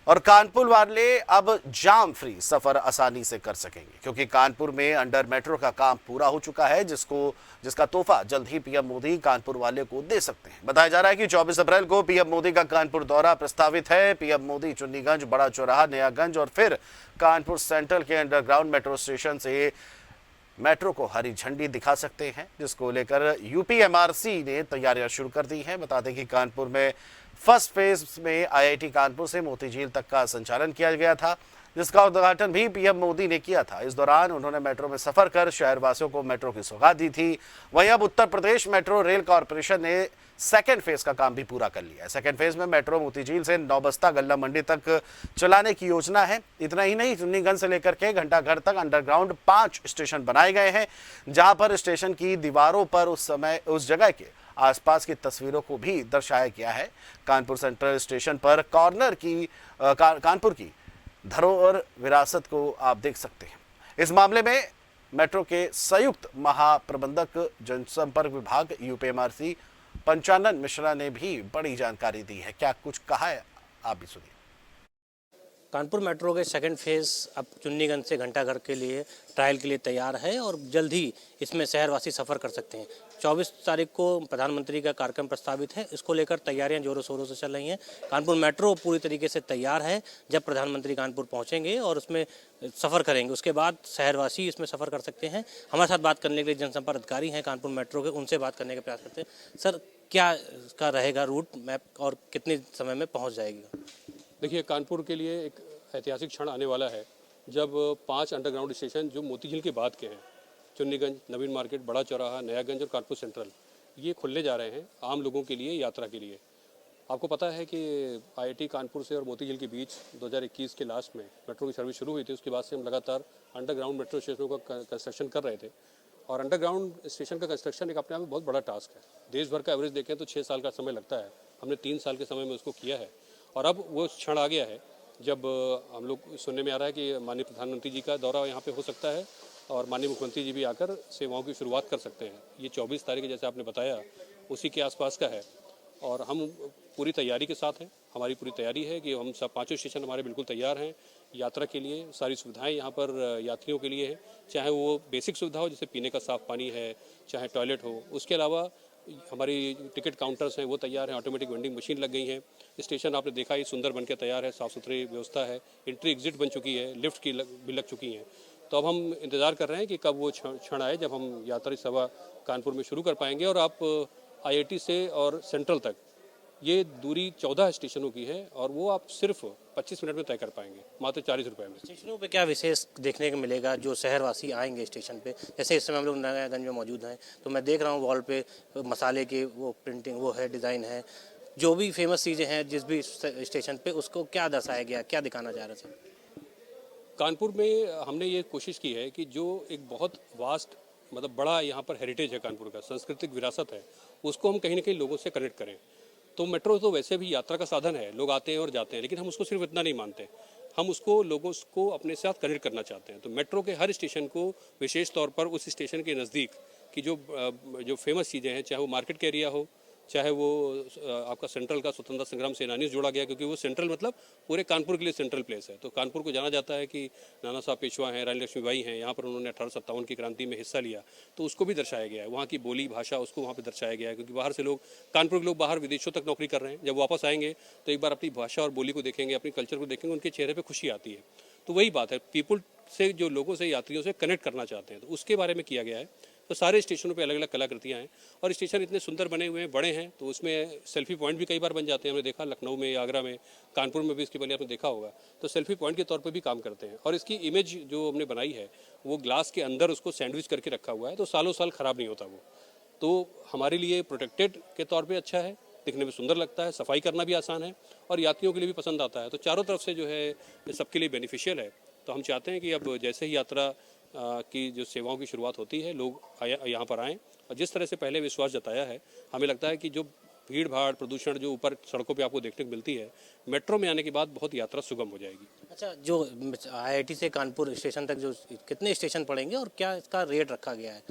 और कानपुर वाले अब जाम फ्री सफर आसानी से कर सकेंगे क्योंकि कानपुर में अंडर मेट्रो का काम पूरा हो चुका है, जिसका तोहफा जल्द ही पीएम मोदी कानपुर वाले को दे सकते हैं। बताया जा रहा है कि 24 अप्रैल को पीएम मोदी का कानपुर दौरा प्रस्तावित है। पीएम मोदी चुन्नीगंज, बड़ा चौराहा, नयागंज और फिर कानपुर सेंट्रल के अंडरग्राउंड मेट्रो स्टेशन से मेट्रो को हरी झंडी दिखा सकते हैं, जिसको लेकर यूपीएमआरसी ने तैयारियां शुरू कर दी हैं। बता दें कि कानपुर में फर्स्ट फेज में आईआईटी कानपुर से मोती झील तक का संचालन किया गया था, जिसका उद्घाटन भी पीएम मोदी ने किया था। इस दौरान उन्होंने मेट्रो में सफर कर शहरवासियों को मेट्रो की सौगात दी थी। वहीं अब Uttar Pradesh metro rail corporation ने सेकेंड फेज का काम भी पूरा कर लिया है। सेकेंड फेज में मेट्रो मोती झील से नौबस्ता गल्ला मंडी तक चलाने की योजना है। इतना ही नहीं, चुन्नीगंज से लेकर के घंटाघर तक अंडरग्राउंड 5 स्टेशन बनाए गए हैं, जहां पर स्टेशन की दीवारों पर उस जगह के आसपास की तस्वीरों को भी दर्शाया गया है। कानपुर सेंट्रल स्टेशन पर कानपुर की धरोहर विरासत को आप देख सकते हैं। इस मामले में मेट्रो के संयुक्त महाप्रबंधक जनसंपर्क विभाग यूपीएमआरसी पंचानन मिश्रा ने भी बड़ी जानकारी दी है। क्या कुछ कहा है, आप भी सुनिए। कानपुर मेट्रो के सेकंड फेज़ अब चुन्नीगंज से घंटाघर के लिए ट्रायल के लिए तैयार है और जल्द ही इसमें शहरवासी सफ़र कर सकते हैं। 24 तारीख को प्रधानमंत्री का कार्यक्रम प्रस्तावित है। इसको लेकर तैयारियां जोरों शोरों से चल रही हैं। कानपुर मेट्रो पूरी तरीके से तैयार है। जब प्रधानमंत्री कानपुर पहुंचेंगे और उसमें सफ़र करेंगे, उसके बाद शहरवासी इसमें सफ़र कर सकते हैं। हमारे साथ बात करने के लिए जनसंपर्क अधिकारी हैं कानपुर मेट्रो के, उनसे बात करने का प्रयास करते हैं। सर, क्या इसका रहेगा रूट मैप और कितने समय में पहुँच जाएगी? देखिए, कानपुर के लिए एक ऐतिहासिक क्षण आने वाला है जब 5 अंडरग्राउंड स्टेशन जो मोती झील के बाद के हैं, चुन्नीगंज, नवीन मार्केट, बड़ा चौराहा, नयागंज और कानपुर सेंट्रल, ये खुलने जा रहे हैं आम लोगों के लिए, यात्रा के लिए। आपको पता है कि आईआईटी कानपुर से और मोती झील के बीच 2021 के लास्ट में मेट्रो की सर्विस शुरू हुई थी। उसके बाद से हम लगातार अंडरग्राउंड मेट्रो स्टेशनों का कंस्ट्रक्शन कर रहे थे और अंडरग्राउंड स्टेशन का कंस्ट्रक्शन एक अपने आप में बहुत बड़ा टास्क है। देश भर का एवरेज देखें तो 6 साल का समय लगता है। हमने 3 साल के समय में उसको किया है और अब वो क्षण आ गया है जब हम लोग सुनने में आ रहा है कि माननीय प्रधानमंत्री जी का दौरा यहाँ पे हो सकता है और माननीय मुख्यमंत्री जी भी आकर सेवाओं की शुरुआत कर सकते हैं। ये 24 तारीख जैसे आपने बताया उसी के आसपास का है और हम पूरी तैयारी के साथ हैं। हमारी पूरी तैयारी है कि हम सब 5 स्टेशन हमारे बिल्कुल तैयार हैं यात्रा के लिए। सारी सुविधाएं यहाँ पर यात्रियों के लिए हैं, चाहे वो बेसिक सुविधा हो जैसे पीने का साफ़ पानी है, चाहे टॉयलेट हो। उसके अलावा हमारी टिकट काउंटर्स हैं वो तैयार हैं, ऑटोमेटिक वेंडिंग मशीन लग गई हैं। स्टेशन आपने देखा ये सुंदर बनकर तैयार है, साफ़ सुथरी व्यवस्था है, एंट्री एग्जिट बन चुकी है, लिफ्ट की भी लग चुकी हैं। तो अब हम इंतज़ार कर रहे हैं कि कब वो क्षण आए जब हम यात्री सेवा कानपुर में शुरू कर पाएंगे। और आप आईआईटी से और सेंट्रल तक ये दूरी 14 स्टेशनों की है और वो आप सिर्फ 25 मिनट में तय कर पाएंगे, मात्र 40 रुपये में। स्टेशनों पे क्या विशेष देखने को मिलेगा जो शहरवासी आएंगे स्टेशन पे? जैसे इस समय हम लोग नयागंज में मौजूद हैं तो मैं देख रहा हूँ वॉल पे मसाले की वो प्रिंटिंग वो है, डिज़ाइन है, जो भी फेमस चीज़ें हैं जिस भी स्टेशन पे उसको क्या दर्शाया गया, क्या दिखाना चाह रहे थे? कानपुर में हमने ये कोशिश की है कि जो एक बहुत वास्ट मतलब बड़ा यहाँ पर हेरिटेज है कानपुर का, सांस्कृतिक विरासत है, उसको हम कहीं ना कहीं लोगों से कनेक्ट करें। तो मेट्रो तो वैसे भी यात्रा का साधन है, लोग आते हैं और जाते हैं, लेकिन हम उसको सिर्फ इतना नहीं मानते, हम उसको लोगों को अपने साथ कनेक्ट करना चाहते हैं। तो मेट्रो के हर स्टेशन को विशेष तौर पर उस स्टेशन के नज़दीक की जो फेमस चीज़ें हैं, चाहे वो मार्केट का एरिया हो, चाहे वो आपका सेंट्रल का स्वतंत्रता संग्राम सेनानी जोड़ा गया, क्योंकि वो सेंट्रल मतलब पूरे कानपुर के लिए सेंट्रल प्लेस है। तो कानपुर को जाना जाता है कि नाना साहब पेशवा हैं, रानी लक्ष्मीबाई हैं, यहाँ पर उन्होंने 1857 की क्रांति में हिस्सा लिया, तो उसको भी दर्शाया गया है। वहाँ की बोली भाषा उसको वहाँ पर दर्शाया गया है, क्योंकि बाहर से लोग, कानपुर के लोग बाहर विदेशों तक नौकरी कर रहे हैं, जब वापस आएंगे तो एक बार अपनी भाषा और बोली को देखेंगे, अपनी कल्चर को देखेंगे, उनके चेहरे पर खुशी आती है। तो वही बात है, पीपुल से, जो लोगों से, यात्रियों से कनेक्ट करना चाहते हैं, तो उसके बारे में किया गया है। तो सारे स्टेशनों पे अलग अलग कलाकृतियाँ हैं और स्टेशन इतने सुंदर बने हुए हैं, बड़े हैं, तो उसमें सेल्फी पॉइंट भी कई बार बन जाते हैं। हमने देखा लखनऊ में, आगरा में, कानपुर में भी इसके पहले आपने देखा होगा, तो सेल्फी पॉइंट के तौर पे भी काम करते हैं। और इसकी इमेज जो हमने बनाई है वो ग्लास के अंदर उसको सैंडविच करके रखा हुआ है, तो सालों साल ख़राब नहीं होता वो। तो हमारे लिए प्रोटेक्टेड के तौर पर अच्छा है, दिखने में सुंदर लगता है, सफाई करना भी आसान है और यात्रियों के लिए भी पसंद आता है। तो चारों तरफ से जो है सबके लिए बेनिफिशियल है। तो हम चाहते हैं कि अब जैसे ही यात्रा की जो सेवाओं की शुरुआत होती है, लोग यहाँ पर आएँ और जिस तरह से पहले विश्वास जताया है, हमें लगता है कि जो भीड़ भाड़, प्रदूषण जो ऊपर सड़कों पे आपको देखने को मिलती है, मेट्रो में आने के बाद बहुत यात्रा सुगम हो जाएगी। अच्छा, जो आईआईटी से कानपुर स्टेशन तक जो कितने स्टेशन पड़ेंगे और क्या इसका रेट रखा गया है?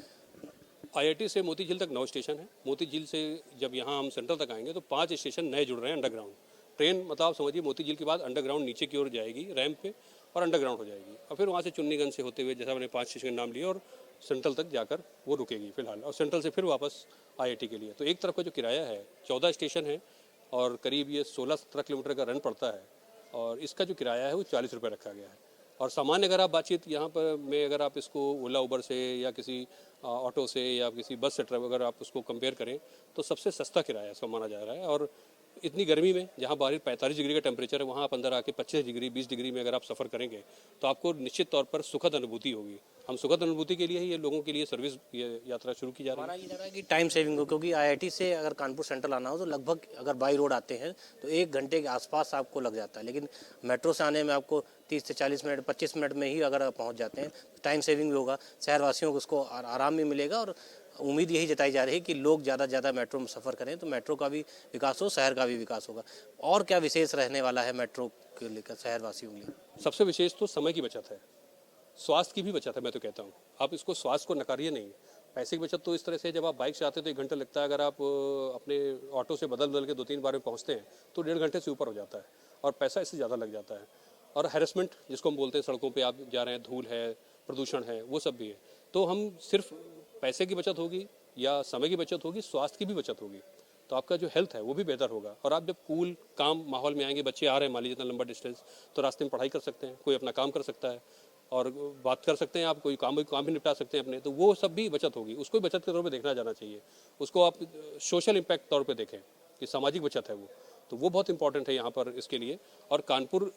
आईआईटी से मोती झील तक 9 स्टेशन है। मोती झील से जब यहाँ हम सेंट्रल तक आएंगे तो 5 स्टेशन नए जुड़ रहे हैं अंडरग्राउंड, ट्रेन मतलब आप समझिए मोती झील के बाद अंडरग्राउंड नीचे की ओर जाएगी रैंप पे और अंडरग्राउंड हो जाएगी और फिर वहाँ से चुन्नीगंज से होते हुए जैसा मैंने 5 स्टेशन नाम लिए और सेंट्रल तक जाकर वो रुकेगी फिलहाल और सेंट्रल से फिर वापस IIT के लिए। तो एक तरफ का जो किराया है 14 स्टेशन है और करीब ये 16-17 किलोमीटर का रन पड़ता है और इसका जो किराया है वो 40 रुपये रखा गया है। और सामान्य अगर आप बातचीत यहाँ पर में अगर आप इसको ओला उबर से या किसी ऑटो से या किसी बस से ट्रैवल अगर आप उसको कंपेयर करें तो सबसे सस्ता किराया इसका माना जा रहा है। और इतनी गर्मी में जहाँ बाहर 45 डिग्री का टेम्परेचर है वहाँ आप अंदर आके 25 डिग्री 20 डिग्री में अगर आप सफ़र करेंगे तो आपको निश्चित तौर पर सुखद अनुभूति होगी। हम सुखद अनुभूति के लिए ही ये लोगों के लिए सर्विस ये यात्रा शुरू की जा रही है। माना ये जा रहा है कि टाइम सेविंग हो, क्योंकि IIT से अगर कानपुर सेंट्रल आना हो तो लगभग अगर बाई रोड आते हैं तो 1 घंटे के आसपास आपको लग जाता है, लेकिन मेट्रो से आने में आपको 30 से 40 मिनट 25 मिनट में ही अगर आप पहुँच जाते हैं तो टाइम सेविंग भी होगा, शहरवासियों को उसको आराम भी मिलेगा। और उम्मीद यही जताई जा रही है कि लोग ज़्यादा से ज़्यादा मेट्रो में सफ़र करें तो मेट्रो का भी विकास हो, शहर का भी विकास होगा। और क्या विशेष रहने वाला है मेट्रो के लेकर शहरवासियों के लिए? सबसे विशेष तो समय की बचत है, स्वास्थ्य की भी बचत है। मैं तो कहता हूँ आप इसको स्वास्थ्य को नकारिए नहीं। पैसे की बचत तो इस तरह से जब आप बाइक से आते हैं तो 1 घंटा लगता है, अगर आप अपने ऑटो से बदल के 2-3 बार में पहुँचते हैं तो 1.5 घंटे से ऊपर हो जाता है और पैसा इससे ज़्यादा लग जाता है। और हैरेसमेंट जिसको हम बोलते हैं, सड़कों पे आप जा रहे हैं, धूल है, प्रदूषण है, वो सब भी है। तो हम सिर्फ पैसे की बचत होगी या समय की बचत होगी, स्वास्थ्य की भी बचत होगी, तो आपका जो हेल्थ है वो भी बेहतर होगा। और आप जब कूल काम माहौल में आएंगे, बच्चे आ रहे हैं मान लीजिए इतना लंबा डिस्टेंस, तो रास्ते में पढ़ाई कर सकते हैं, कोई अपना काम कर सकता है और बात कर सकते हैं, आप कोई काम भी निपटा सकते हैं अपने, तो वो सब भी बचत होगी। उसको भी बचत के तौर पे देखना जाना चाहिए, उसको आप सोशल इम्पैक्ट तौर पे देखें कि सामाजिक बचत है वो, तो वो बहुत इंपॉर्टेंट है यहाँ पर इसके लिए। और कानपुर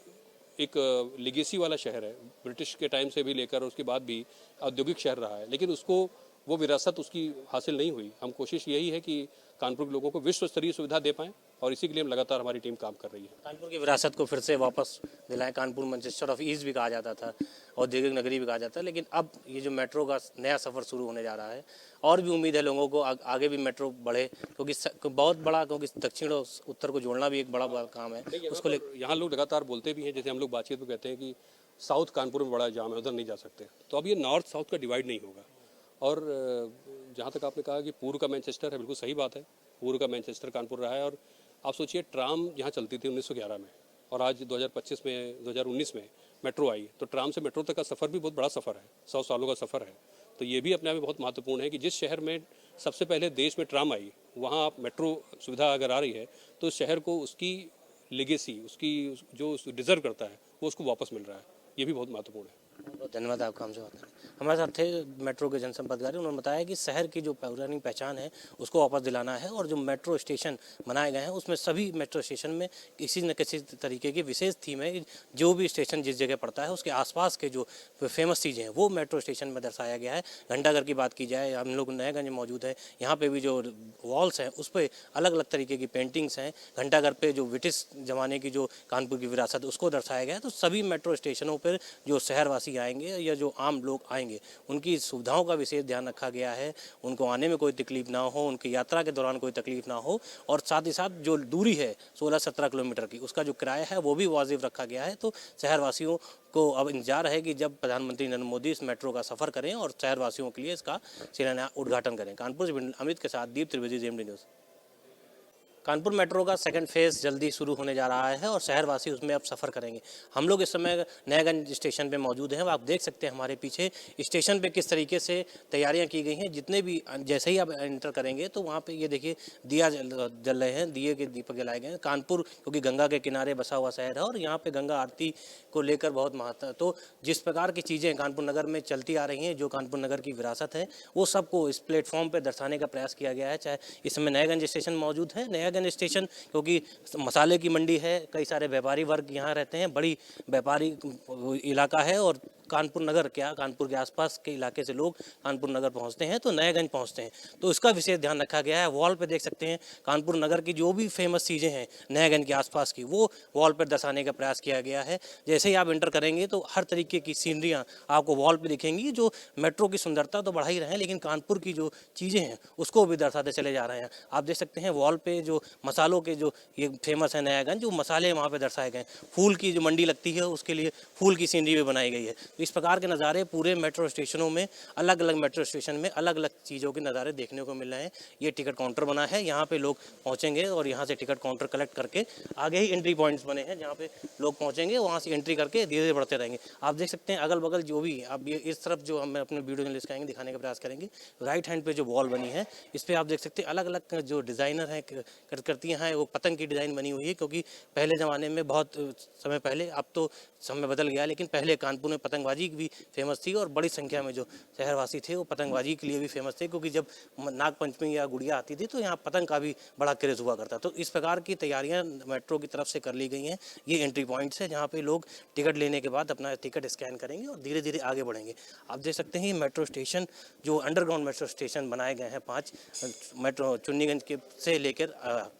एक लिगेसी वाला शहर है, ब्रिटिश के टाइम से भी लेकर उसके बाद भी औद्योगिक शहर रहा है, लेकिन उसको वो विरासत उसकी हासिल नहीं हुई। हम कोशिश यही है कि कानपुर के लोगों को विश्व स्तरीय सुविधा दे पाएँ और इसी के लिए हम लगातार हमारी टीम काम कर रही है। कानपुर की विरासत को फिर से वापस दिलाएं। कानपुर मैनचेस्टर ऑफ ईस्ट भी कहा जाता था, औद्योगिक नगरी भी कहा जाता है, लेकिन अब ये जो मेट्रो का नया सफ़र शुरू होने जा रहा है और भी उम्मीद है लोगों को आगे भी मेट्रो बढ़े, क्योंकि बहुत बड़ा, क्योंकि दक्षिण और उत्तर को जोड़ना भी एक बड़ा काम है। उसको यहाँ लोग लगातार बोलते भी हैं, जैसे हम लोग बातचीत में कहते हैं कि साउथ कानपुर में बड़ा जाम है, उधर नहीं जा सकते, तो अब ये नॉर्थ साउथ का डिवाइड नहीं होगा। और जहाँ तक आपने कहा कि पूर्व का मैनचेस्टर है, बिल्कुल सही बात है, पूर्व का मैनचेस्टर कानपुर रहा है। और आप सोचिए ट्राम यहाँ चलती थी 1911 में और आज 2025 में 2019 में मेट्रो आई, तो ट्राम से मेट्रो तक का सफ़र भी बहुत बड़ा सफ़र है, 100 सालों का सफ़र है। तो ये भी अपने आप में बहुत महत्वपूर्ण है कि जिस शहर में सबसे पहले देश में ट्राम आई, वहाँ आप मेट्रो सुविधा अगर आ रही है तो उस शहर को उसकी लेगेसी, उसकी जो डिज़र्व करता है वो उसको वापस मिल रहा है। ये भी बहुत महत्वपूर्ण है। बहुत धन्यवाद आपका हमसे बात करने। हमारे साथ थे मेट्रो के जनसंपर्क अधिकारी, उन्होंने बताया कि शहर की जो पौराणिक पहचान है उसको वापस दिलाना है और जो मेट्रो स्टेशन बनाए गए हैं उसमें सभी मेट्रो स्टेशन में किसी न किसी तरीके की विशेष थीम है। जो भी स्टेशन जिस जगह पड़ता है उसके आसपास के जो फेमस चीज़ें हैं वो मेट्रो स्टेशन में दर्शाया गया है। घंटाघर की बात की जाए, हम लोग नयागंज में मौजूद है, यहाँ पर भी जो वॉल्स हैं उस पर अलग अलग तरीके की पेंटिंग्स हैं। घंटाघर पर जो ब्रिटिश ज़माने की जो कानपुर की विरासत उसको दर्शाया गया है। तो सभी मेट्रो स्टेशनों पर जो शहरवासी आएंगे या जो आम लोग आएंगे उनकी सुविधाओं का विशेष ध्यान रखा गया है, उनको आने में कोई तकलीफ ना हो, उनकी यात्रा के दौरान कोई तकलीफ ना हो। और साथ ही साथ जो दूरी है 16-17 किलोमीटर की, उसका जो किराया है वो भी वाजिब रखा गया है। तो शहरवासियों को अब इंतजार है कि जब प्रधानमंत्री नरेंद्र मोदी इस मेट्रो का सफ़र करें और शहरवासियों के लिए इसका शिलान्यास उद्घाटन करें। कानपुर से अमित के साथ Deep Trivedi, JMD news. Kanpur metro का सेकंड फेज़ जल्दी शुरू होने जा रहा है और शहरवासी उसमें अब सफ़र करेंगे। हम लोग इस समय नयागंज स्टेशन पे मौजूद हैं। आप देख सकते हैं हमारे पीछे स्टेशन पे किस तरीके से तैयारियां की गई हैं। जितने भी जैसे ही आप एंटर करेंगे तो वहाँ पे ये देखिए दिया जल रहे हैं, दिए के दीपक जलाए गए हैं। कानपुर क्योंकि गंगा के किनारे बसा हुआ शहर है और यहाँ पर गंगा आरती को लेकर बहुत महत्व, तो जिस प्रकार की चीज़ें कानपुर नगर में चलती आ रही हैं, जो कानपुर नगर की विरासत है, वो सबको इस प्लेटफॉर्म पर दर्शाने का प्रयास किया गया है। चाहे इस समय नयागंज स्टेशन मौजूद है, नयागंज स्टेशन क्योंकि मसाले की मंडी है, कई सारे व्यापारी वर्ग यहाँ रहते हैं, बड़ी व्यापारी इलाका है और कानपुर नगर क्या कानपुर के आसपास के इलाके से लोग कानपुर नगर पहुँचते हैं तो नयागंज पहुँचते हैं, तो इसका विशेष ध्यान रखा गया है। वॉल पे देख सकते हैं कानपुर नगर की जो भी फेमस चीज़ें हैं नयागंज के आसपास की, वो वॉल पर दर्शाने का प्रयास किया गया है। जैसे ही आप एंटर करेंगे तो हर तरीके की सीनरियाँ आपको वॉल पर दिखेंगी, जो मेट्रो की सुंदरता तो बढ़ा ही रहे हैं लेकिन कानपुर की जो चीज़ें हैं उसको भी दर्शाते चले जा रहे हैं। आप देख सकते हैं वॉल पे जो मसालों के जो ये फेमस है नयागंज, जो मसाले वहाँ पे दर्शाए गए हैं। फूल की जो मंडी लगती है उसके लिए फूल की सीनरी भी बनाई गई है। तो इस प्रकार के नज़ारे पूरे मेट्रो स्टेशनों में, अलग अलग मेट्रो स्टेशन में अलग अलग चीज़ों के नज़ारे देखने को मिल रहे हैं। ये टिकट काउंटर बना है, यहाँ पे लोग पहुँचेंगे और यहाँ से टिकट काउंटर कलेक्ट करके आगे ही एंट्री पॉइंट्स बने हैं जहाँ पे लोग पहुँचेंगे, वहाँ से एंट्री करके धीरे धीरे बढ़ते रहेंगे। आप देख सकते हैं अगल बगल जो भी, आप ये इस तरफ जो हम अपने वीडियो जर्नलिस्ट कहेंगे दिखाने का प्रयास करेंगे, राइट हैंड पे जो वॉल बनी है इस पर आप देख सकते हैं अलग अलग जो डिज़ाइनर हैं करतियाँ हैं, वो पतंग की डिज़ाइन बनी हुई है। क्योंकि पहले ज़माने में बहुत समय पहले, अब तो समय बदल गया, लेकिन पहले कानपुर में पतंगबाजी भी फेमस थी और बड़ी संख्या में जो शहरवासी थे वो पतंगबाजी के लिए भी फेमस थे। क्योंकि जब नाग पंचमी या गुड़िया आती थी तो यहाँ पतंग का भी बड़ा क्रेज़ हुआ करता। तो इस प्रकार की तैयारियां मेट्रो की तरफ से कर ली गई हैं। ये एंट्री पॉइंट्स है जहाँ पे लोग टिकट लेने के बाद अपना टिकट स्कैन करेंगे और धीरे धीरे आगे बढ़ेंगे। आप देख सकते हैं मेट्रो स्टेशन, जो अंडरग्राउंड मेट्रो स्टेशन बनाए गए हैं 5 मेट्रो चुन्नीगंज के से लेकर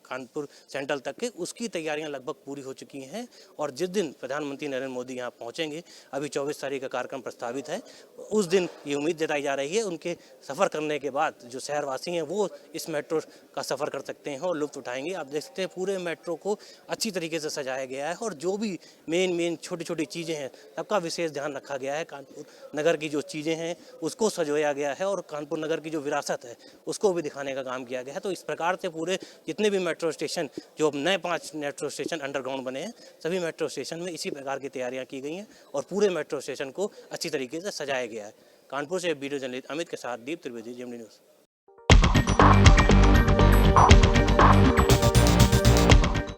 कानपुर सेंट्रल तक के, उसकी तैयारियां लगभग पूरी हो चुकी हैं। और जिस दिन प्रधानमंत्री नरेंद्र मोदी यहाँ पहुँचेंगे, अभी 24 तारीख का कार्यक्रम प्रस्तावित है, उस दिन ये उम्मीद जताई जा रही है उनके सफ़र करने के बाद जो शहरवासी हैं वो इस मेट्रो का सफ़र कर सकते हैं और लुत्फ़ उठाएंगे। आप देख सकते हैं पूरे मेट्रो को अच्छी तरीके से सजाया गया है और जो भी मेन छोटी छोटी चीज़ें हैं सबका विशेष ध्यान रखा गया है। कानपुर नगर की जो चीज़ें हैं उसको सजोया गया है और कानपुर नगर की जो विरासत है उसको भी दिखाने का काम किया गया है। तो इस प्रकार से पूरे जितने भी मेट्रो स्टेशन, जो नए 5 मेट्रो स्टेशन अंडरग्राउंड बने हैं, सभी मेट्रो स्टेशन में इसी प्रकार की तैयारियां की गई हैं और पूरे मेट्रो स्टेशन को अच्छी तरीके से सजाया गया है। कानपुर से वीडियो जर्नलिस्ट अमित के साथ दीप त्रिवेदी, जेएमडी न्यूज़।